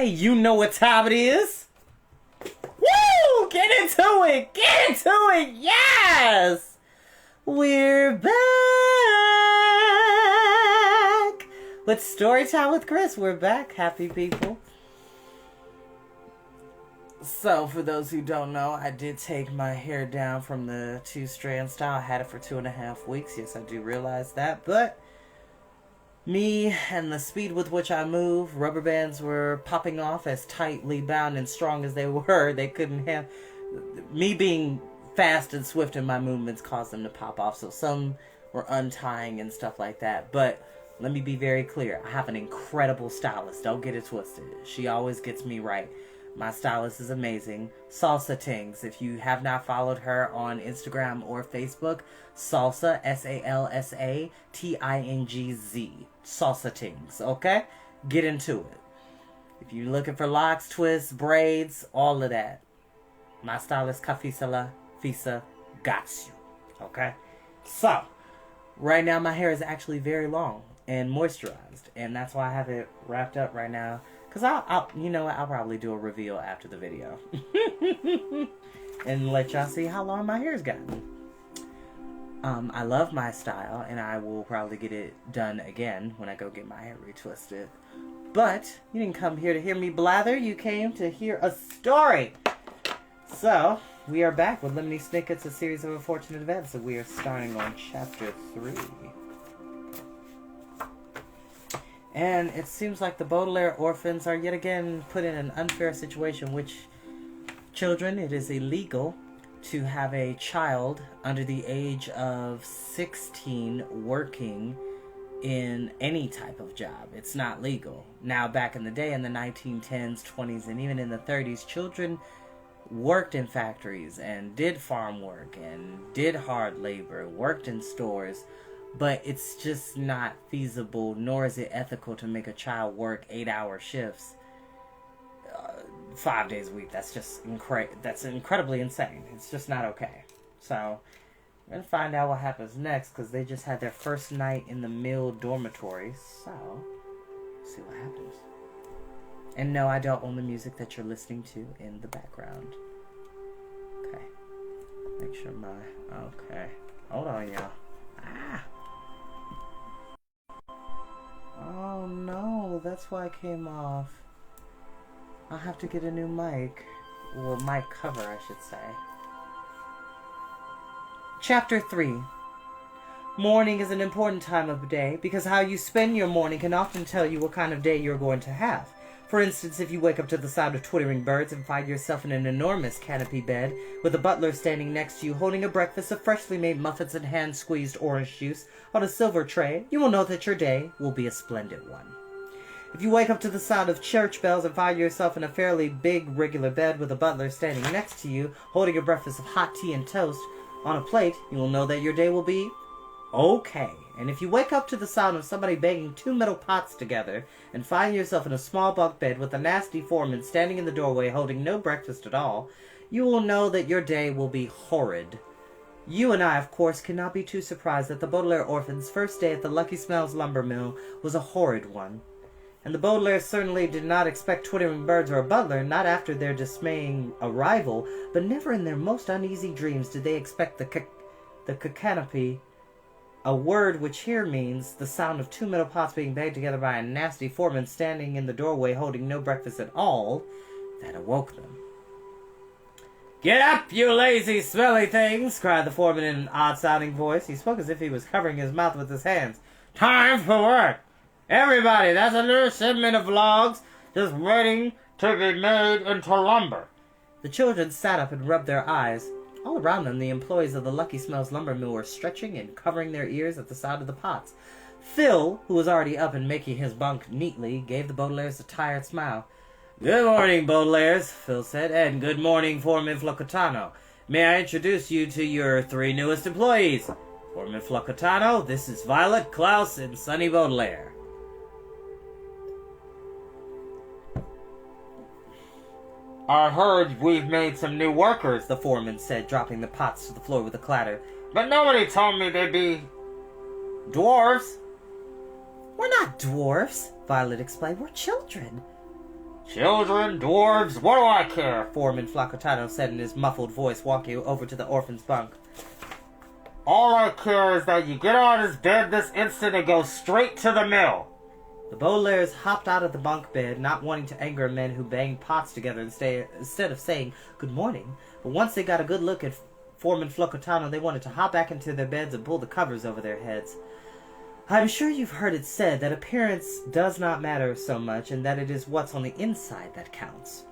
Hey, you know what time it is. Woo! Get into it! Get into it! Yes! We're back with Storytime with Chris. We're back, happy people. So, for those who don't know, I did take my hair down from the 2-strand style. I had it for 2.5 weeks. Yes, I do realize that. But me and the speed with which I move, rubber bands were popping off as tightly bound and strong as they were. They couldn't have... Me being fast and swift in my movements caused them to pop off. So some were untying and stuff like that. But let me be very clear. I have an incredible stylist. Don't get it twisted. She always gets me right. My stylist is amazing. Salsa Tings. If you have not followed her on Instagram or Facebook, Salsa, SalsaTingz. Salsa Tings, okay? Get into it. If you're looking for locks, twists, braids, all of that, my stylist, Kafisa Fisa, got you, okay? So, right now my hair is actually very long and moisturized, and that's why I have it wrapped up right now. Because you know what, I'll probably do a reveal after the video. And let y'all see how long my hair's gotten. I love my style, and I will probably get it done again when I go get my hair retwisted. But, you didn't come here to hear me blather, you came to hear a story. So, we are back with Lemony Snicket's A Series of Unfortunate Events, and we are starting on Chapter 3. And it seems like the Baudelaire orphans are yet again put in an unfair situation, which children, it is illegal to have a child under the age of 16 working in any type of job. It's not legal. Now, back in the day, in the 1910s, 20s, and even in the 30s, children worked in factories and did farm work and did hard labor, worked in stores. But it's just not feasible, nor is it ethical to make a child work 8-hour shifts 5 days a week. That's just that's incredibly insane. It's just not okay. So, we're going to find out what happens next, because they just had their first night in the mill dormitory. So, see what happens. And no, I don't own the music that you're listening to in the background. Okay. Make sure okay. Hold on, y'all. Oh no, that's why it came off. I'll have to get a new mic. Well, mic cover, I should say. Chapter 3. Morning is an important time of day because how you spend your morning can often tell you what kind of day you're going to have. For instance, if you wake up to the sound of twittering birds and find yourself in an enormous canopy bed with a butler standing next to you holding a breakfast of freshly made muffins and hand-squeezed orange juice on a silver tray, you will know that your day will be a splendid one. If you wake up to the sound of church bells and find yourself in a fairly big, regular bed with a butler standing next to you holding a breakfast of hot tea and toast on a plate, you will know that your day will be okay. And if you wake up to the sound of somebody banging 2 metal pots together and find yourself in a small bunk bed with a nasty foreman standing in the doorway holding no breakfast at all, you will know that your day will be horrid. You and I, of course, cannot be too surprised that the Baudelaire orphans' first day at the Lucky Smells lumber mill was a horrid one. And the Baudelaires certainly did not expect twittering birds or a butler, not after their dismaying arrival, but never in their most uneasy dreams did they expect the canopy, a word which here means the sound of 2 metal pots being banged together by a nasty foreman standing in the doorway holding no breakfast at all, that awoke them. "Get up, you lazy, smelly things!" cried the foreman in an odd-sounding voice. He spoke as if he was covering his mouth with his hands. "Time for work! Everybody, that's a new shipment of logs just waiting to be made into lumber." The children sat up and rubbed their eyes. All around them, the employees of the Lucky Smells lumber mill were stretching and covering their ears at the sound of the pots. Phil, who was already up and making his bunk neatly, gave the Baudelaires a tired smile. "Good morning, Baudelaires," Phil said, "and good morning, Foreman Flocotano. May I introduce you to your 3 newest employees? Foreman Flocotano, this is Violet, Klaus, and Sonny Baudelaire." "I heard we've made some new workers," the foreman said, dropping the pots to the floor with a clatter. "But nobody told me they'd be dwarves." "We're not dwarfs," Violet explained. "We're children." Children, dwarves, what do I care? Foreman Flacotano said in his muffled voice, walking over to the orphan's bunk. All I care is that you get out of his bed this instant and go straight to the mill. The Baudelaires hopped out of the bunk bed, not wanting to anger men who banged pots together instead of saying good morning. But once they got a good look at Foreman Flacotano, they wanted to hop back into their beds and pull the covers over their heads. I'm sure you've heard it said that appearance does not matter so much, and that it is what's on the inside that counts.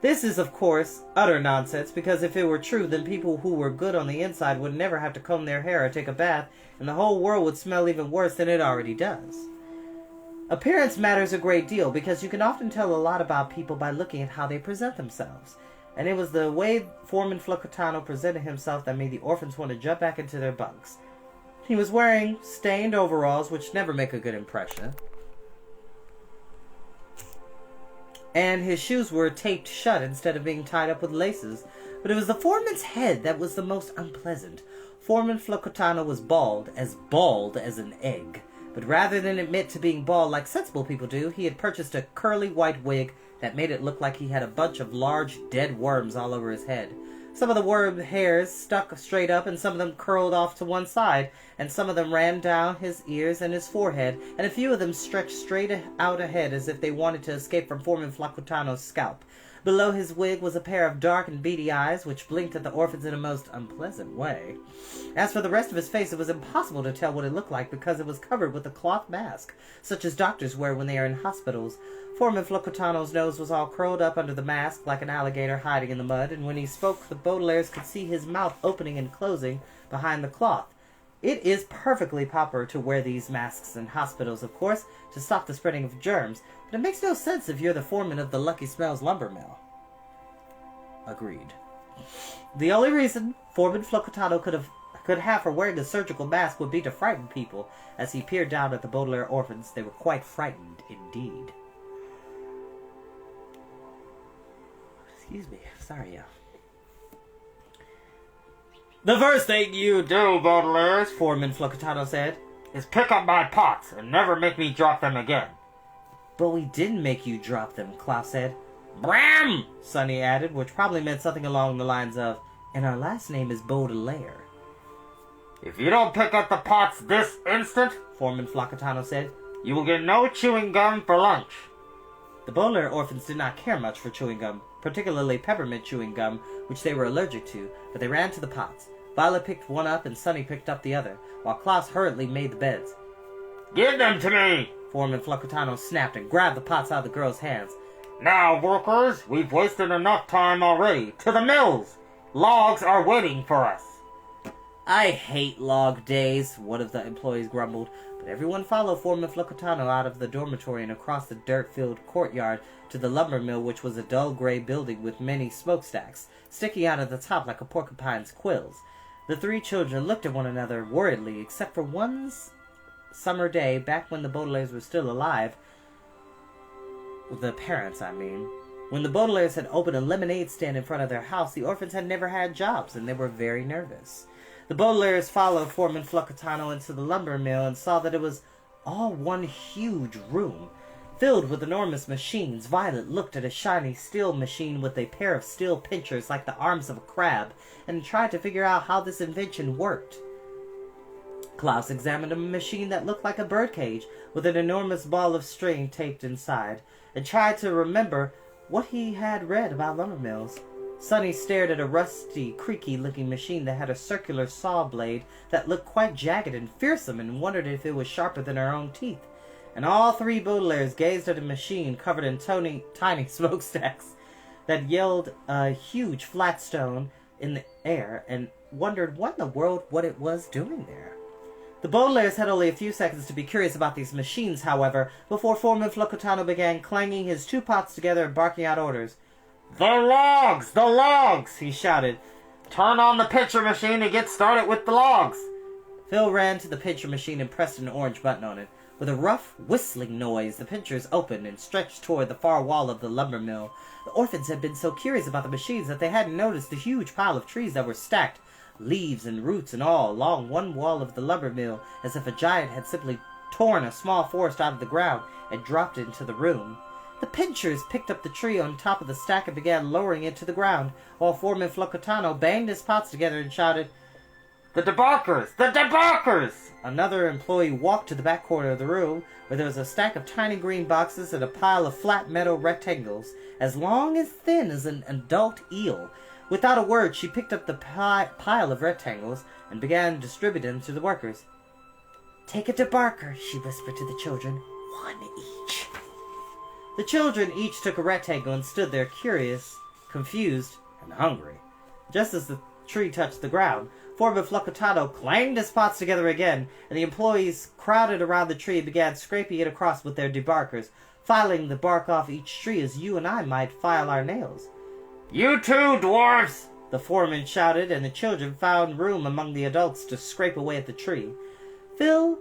This is, of course, utter nonsense, because if it were true, then people who were good on the inside would never have to comb their hair or take a bath, and the whole world would smell even worse than it already does. Appearance matters a great deal, because you can often tell a lot about people by looking at how they present themselves. And it was the way Foreman Flacotano presented himself that made the orphans want to jump back into their bunks. He was wearing stained overalls, which never make a good impression. And his shoes were taped shut instead of being tied up with laces. But it was the foreman's head that was the most unpleasant. Foreman Flacotano was bald as an egg. But rather than admit to being bald like sensible people do, he had purchased a curly white wig that made it look like he had a bunch of large dead worms all over his head. Some of the worm hairs stuck straight up, and some of them curled off to one side, and some of them ran down his ears and his forehead, and a few of them stretched straight out ahead as if they wanted to escape from Foreman Flacotano's scalp. Below his wig was a pair of dark and beady eyes, which blinked at the orphans in a most unpleasant way. As for the rest of his face, it was impossible to tell what it looked like because it was covered with a cloth mask, such as doctors wear when they are in hospitals. Foreman Flacotano's nose was all curled up under the mask like an alligator hiding in the mud, and when he spoke, the Baudelaires could see his mouth opening and closing behind the cloth. It is perfectly proper to wear these masks in hospitals, of course, to stop the spreading of germs, but it makes no sense if you're the foreman of the Lucky Smells lumber mill. Agreed. The only reason Foreman Flacotano could have for wearing a surgical mask would be to frighten people. As he peered down at the Baudelaire orphans, they were quite frightened indeed. Excuse me. Sorry, yeah. The first thing you do, Baudelaires, Foreman Flacotano said, is pick up my pots and never make me drop them again. But we didn't make you drop them, Klaus said. Bram! Sonny added, which probably meant something along the lines of, and our last name is Baudelaire. If you don't pick up the pots this instant, Foreman Flacotano said, you will get no chewing gum for lunch. The Baudelaire orphans did not care much for chewing gum, particularly peppermint chewing gum, which they were allergic to, but they ran to the pots. Violet picked one up and Sonny picked up the other, while Klaus hurriedly made the beds. Give them to me! Foreman Flacotano snapped and grabbed the pots out of the girls' hands. Now, workers, we've wasted enough time already. To the mills! Logs are waiting for us. I hate log days, one of the employees grumbled, but everyone followed Foreman Flacotano out of the dormitory and across the dirt-filled courtyard to the lumber mill, which was a dull gray building with many smokestacks, sticking out of the top like a porcupine's quills. The three children looked at one another worriedly, except for one summer day back when the Baudelaires were still alive. The parents, I mean. When the Baudelaires had opened a lemonade stand in front of their house, the orphans had never had jobs, and they were very nervous. The Baudelaires followed Foreman Flacotano into the lumber mill and saw that it was all one huge room, filled with enormous machines. Violet looked at a shiny steel machine with a pair of steel pincers like the arms of a crab, and tried to figure out how this invention worked. Klaus examined a machine that looked like a birdcage, with an enormous ball of string taped inside, and tried to remember what he had read about lumber mills. Sonny stared at a rusty, creaky-looking machine that had a circular saw blade that looked quite jagged and fearsome, and wondered if it was sharper than her own teeth. And all three Baudelaires gazed at a machine covered in tiny smokestacks that yelled a huge flat stone in the air, and wondered what in the world it was doing there. The Baudelaires had only a few seconds to be curious about these machines, however, before Foreman Flacotano began clanging his two pots together and barking out orders. The logs! The logs! He shouted. Turn on the pincher machine and get started with the logs. Phil ran to the pincher machine and pressed an orange button on it. With a rough, whistling noise, the pinchers opened and stretched toward the far wall of the lumber mill. The orphans had been so curious about the machines that they hadn't noticed the huge pile of trees that were stacked, leaves and roots and all, along one wall of the lumber mill, as if a giant had simply torn a small forest out of the ground and dropped it into the room. The pinchers picked up the tree on top of the stack and began lowering it to the ground, while Foreman Flocotano banged his pots together and shouted, "The debarkers! The debarkers!" Another employee walked to the back corner of the room, where there was a stack of tiny green boxes and a pile of flat metal rectangles, as long and thin as an adult eel. Without a word, she picked up the pile of rectangles and began distributing them to the workers. "Take a debarker," she whispered to the children. "One each." The children each took a rectangle and stood there curious, confused, and hungry. Just as the tree touched the ground, Foreman Flocotano clanged his pots together again, and the employees crowded around the tree and began scraping it across with their debarkers, filing the bark off each tree as you and I might file our nails. "You too, dwarves!" the foreman shouted, and the children found room among the adults to scrape away at the tree. Phil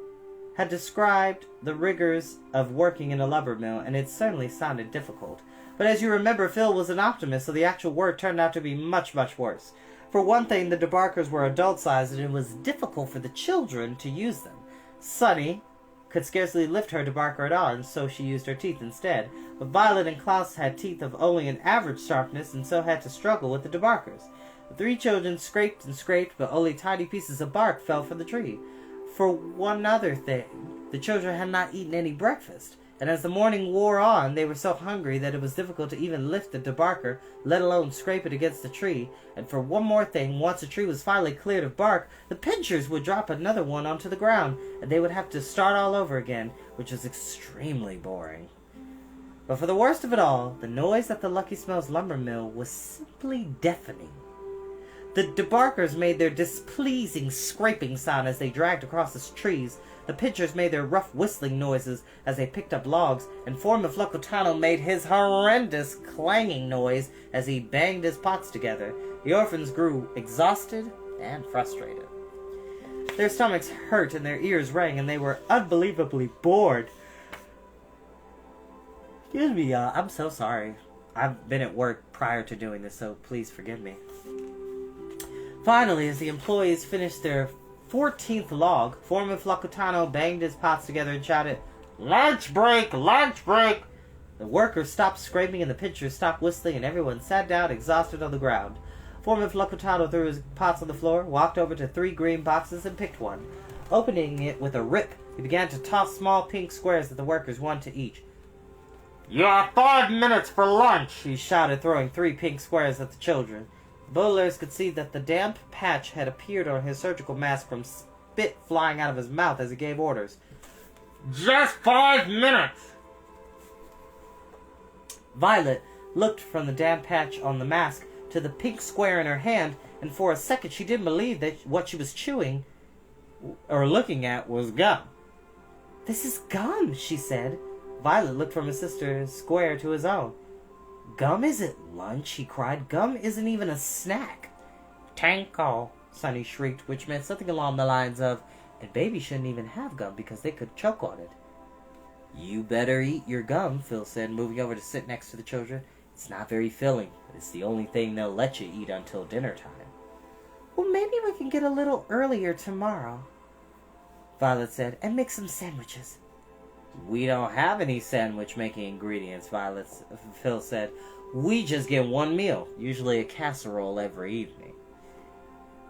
had described the rigors of working in a lumber mill, and it certainly sounded difficult. But as you remember, Phil was an optimist, so the actual work turned out to be much, much worse. For one thing, the debarkers were adult-sized, and it was difficult for the children to use them. Sunny could scarcely lift her debarker at all, and so she used her teeth instead. But Violet and Klaus had teeth of only an average sharpness, and so had to struggle with the debarkers. The three children scraped and scraped, but only tiny pieces of bark fell from the tree. For one other thing, the children had not eaten any breakfast, and as the morning wore on, they were so hungry that it was difficult to even lift the debarker, let alone scrape it against the tree. And for one more thing, once the tree was finally cleared of bark, the pinchers would drop another one onto the ground, and they would have to start all over again, which was extremely boring. But for the worst of it all, the noise at the Lucky Smells lumber mill was simply deafening. The debarkers made their displeasing scraping sound as they dragged across the trees. The pinchers made their rough whistling noises as they picked up logs, and Foreman Flocotano made his horrendous clanging noise as he banged his pots together. The orphans grew exhausted and frustrated. Their stomachs hurt and their ears rang, and they were unbelievably bored. Excuse me, y'all. I'm so sorry. I've been at work prior to doing this, so please forgive me. Finally, as the employees finished their 14th log, Foreman Flocotano banged his pots together and shouted, "Lunch break! Lunch break!" The workers stopped scraping and the pinchers stopped whistling, and everyone sat down exhausted on the ground. Foreman Flocotano threw his pots on the floor, walked over to 3 green boxes, and picked one. Opening it with a rip, he began to toss small pink squares at the workers, one to each. "You have 5 minutes for lunch!" he shouted, throwing 3 pink squares at the children. Baudelaire could see that the damp patch had appeared on his surgical mask from spit flying out of his mouth as he gave orders. "Just 5 minutes!" Violet looked from the damp patch on the mask to the pink square in her hand, and for a second she didn't believe that what she was chewing or looking at was gum. "This is gum," she said. Violet looked from his sister's square to his own. "Gum isn't lunch," he cried. "Gum isn't even a snack." "Tanko," Sunny shrieked, which meant something along the lines of, "and babies shouldn't even have gum because they could choke on it." "You better eat your gum," Phil said, moving over to sit next to the children. "It's not very filling, but it's the only thing they'll let you eat until dinner time." "Well, maybe we can get a little earlier tomorrow," Violet said, "and make some sandwiches." "We don't have any sandwich-making ingredients," Phil said. "We just get one meal, usually a casserole every evening."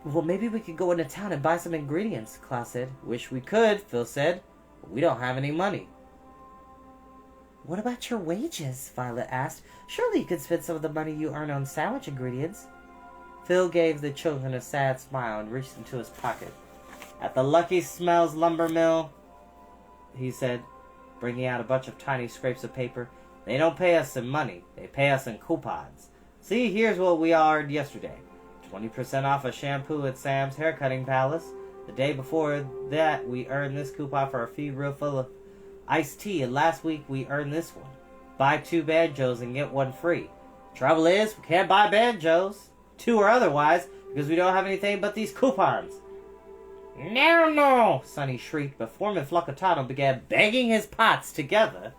"Well, maybe we could go into town and buy some ingredients," Klaus said. "Wish we could," Phil said, "but we don't have any money." "What about your wages?" Violet asked. "Surely you could spend some of the money you earn on sandwich ingredients." Phil gave the children a sad smile and reached into his pocket. "At the Lucky Smells lumber mill," he said, bringing out a bunch of tiny scraps of paper, "they don't pay us in money. They pay us in coupons. See, here's what we earned yesterday. 20% off a shampoo at Sam's Haircutting Palace. The day before that, we earned this coupon for a free refill of iced tea, and last week we earned this one. Buy 2 banjos and get 1 free. Trouble is, we can't buy banjos, 2 or otherwise, because we don't have anything but these coupons." "No, no!" Sunny shrieked, but Foreman Flocotano began banging his pots together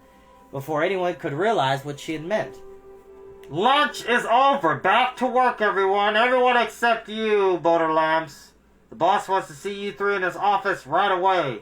before anyone could realize what she had meant. "Lunch is over. Back to work, everyone. Everyone except you, Boderlamps. The boss wants to see you 3 in his office right away."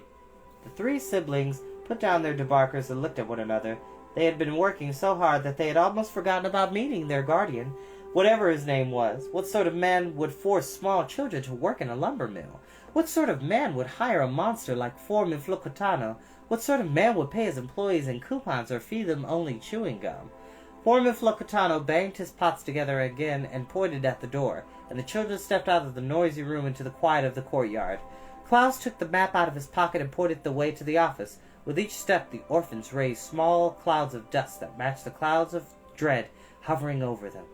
The 3 siblings put down their debarkers and looked at one another. They had been working so hard that they had almost forgotten about meeting their guardian, whatever his name was. What sort of man would force small children to work in a lumber mill? What sort of man would hire a monster like Foreman Flocatano? What sort of man would pay his employees in coupons or feed them only chewing gum? Foreman Flocatano banged his pots together again and pointed at the door, and the children stepped out of the noisy room into the quiet of the courtyard. Klaus took the map out of his pocket and pointed the way to the office. With each step, the orphans raised small clouds of dust that matched the clouds of dread hovering over them.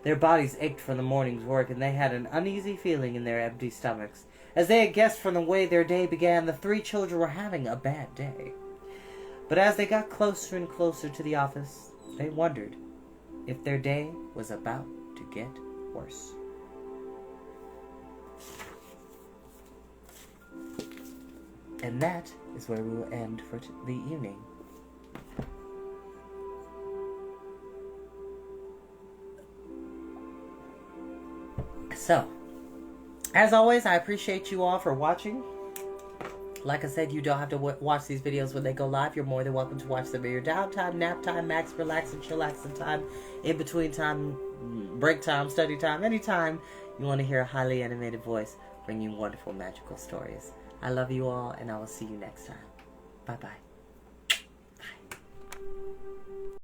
Their bodies ached from the morning's work, and they had an uneasy feeling in their empty stomachs. As they had guessed from the way their day began, the three children were having a bad day. But as they got closer and closer to the office, they wondered if their day was about to get worse. And that is where we will end for the evening. So, as always, I appreciate you all for watching. Like I said, you don't have to watch these videos when they go live. You're more than welcome to watch them in your downtime, nap time, max, relax, and chillaxing time, in between time, break time, study time, anytime you want to hear a highly animated voice bring you wonderful, magical stories. I love you all, and I will see you next time. Bye-bye.